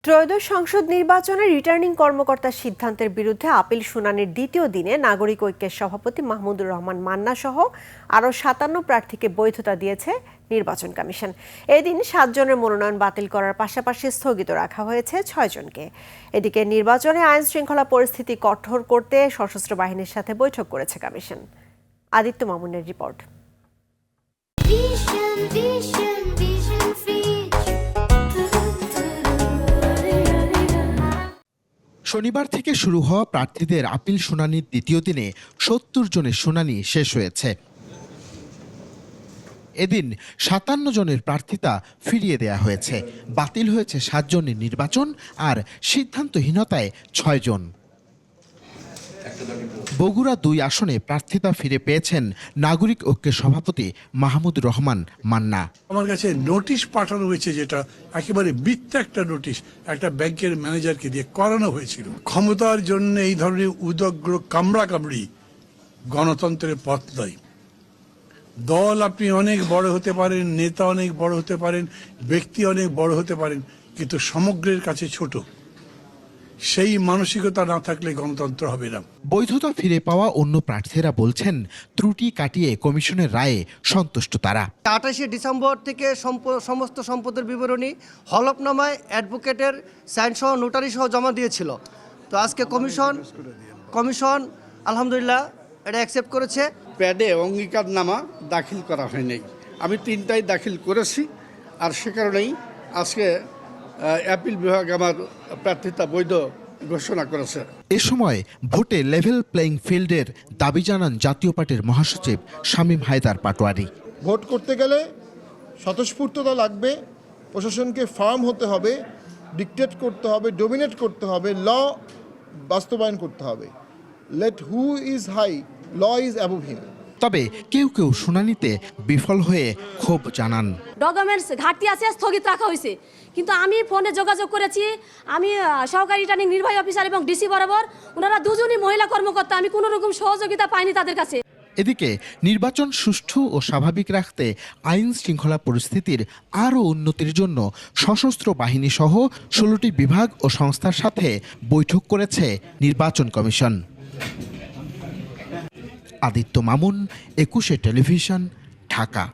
ত্রয়োদশ সংসদ নির্বাচনে রিটার্নিং কর্মকর্তার সিদ্ধান্তের বিরুদ্ধে আপিল শুনানির দ্বিতীয় দিনে নাগরিক ঐক্যের সভাপতি মাহমুদুর রহমান মান্না সহ আরও ৫৭ প্রার্থীকে বৈধতা দিয়েছে নির্বাচন কমিশন। এদিন ৭ জনের মনোনয়ন বাতিল করার পাশাপাশি স্থগিত রাখা হয়েছে ৬ জনকে। এদিকে নির্বাচনে আইন শৃঙ্খলা পরিস্থিতি কঠোর করতে সশস্ত্র বাহিনীর সাথে বৈঠক করেছে কমিশন। আদিত্য মামুনের রিপোর্ট। শনিবার থেকে শুরু হওয়া প্রার্থীদের আপিল শুনানির দ্বিতীয় দিনে ৭০ জনের শুনানি শেষ হয়েছে। এদিন ৫৭ জনের প্রার্থিতা ফিরিয়ে দেয়া হয়েছে। বাতিল হয়েছে ৭ জনের নির্বাচন আর সিদ্ধান্তহীনতায় ৬ জন। বগুড়া ২ আসনে প্রার্থিতা ফিরে পেয়েছেন নাগরিক ঐক্যের সভাপতি মাহমুদুর রহমান মান্না। আমার কাছে নোটিশ পাঠানো হয়েছে, যেটা একেবারে মিথ্যা একটা নোটিশ, একটা ব্যাংকের ম্যানেজারকে দিয়ে করানো হয়েছিল। ক্ষমতার জন্য এই ধরনের উদগ্র কামড়াকামড়ি গণতন্ত্রের পথ নয়। দল আপনি অনেক বড় হতে পারেন, নেতা অনেক বড় হতে পারেন, ব্যক্তি অনেক বড় হতে পারেন, কিন্তু সমগ্রের কাছে ছোট। সেই মানসিকতা না থাকলে গণতন্ত্র হবে না। বৈধতা ফিরে পাওয়া অন্য প্রার্থীরা বলছেন ত্রুটি কাটিয়ে কমিশনের রায়ে সন্তুষ্ট তারা। ২৮শে ডিসেম্বর থেকে সমস্ত সম্পদের বিবরণী হলফনামায় অ্যাডভোকেটের সাইন সহ নোটারি সহ জমা দিয়েছিল। তো আজকে কমিশন আলহামদুলিল্লাহ এটা অ্যাকসেপ্ট করেছে। প্যাডে অঙ্গীকারনামা দাখিল করা হয়নি, আমি ৩টাই দাখিল করেছি। আর সে কারণেই আজকে অ্যাপিল বিভাগ আমার প্রার্থিতা বৈধ ঘোষণা করেছে। এ সময় ভোটে লেভেল প্লেইং ফিল্ডের দাবি জানান জাতীয় পার্টির মহাসচিব শামীম হায়দার পাটোয়ারি। ভোট করতে গেলে স্বতঃস্ফূর্ততা লাগবে, প্রশাসনকে ফার্ম হতে হবে, ডিকটেট করতে হবে, ডোমিনেট করতে হবে, ল বাস্তবায়ন করতে হবে। Let who is high, law is above him. তবে কেউ কেউ শুনানিতে বিফল হয়ে ক্ষোভ জানান। ডকুমেন্টস ঘাটতি আছে, স্থগিত রাখা হয়েছে। কিন্তু আমি ফোনে যোগাযোগ করেছি, আমি সহকারী রিটার্নিং নির্বাহী অফিসার এবং ডিসি বরাবর, ওনারা দুজনই মহিলা কর্মকর্তা, আমি কোনো রকম সহযোগিতা পাইনি তাদের কাছে। এদিকে নির্বাচন সুষ্ঠু ও স্বাভাবিক রাখতে আইন শৃঙ্খলা পরিস্থিতির আরও উন্নতির জন্য সশস্ত্র বাহিনী সহ ১৬টি বিভাগ ও সংস্থার সাথে বৈঠক করেছে নির্বাচন কমিশন। আদিত্য মামুন, ২১শে টেলিভিশন, ঢাকা।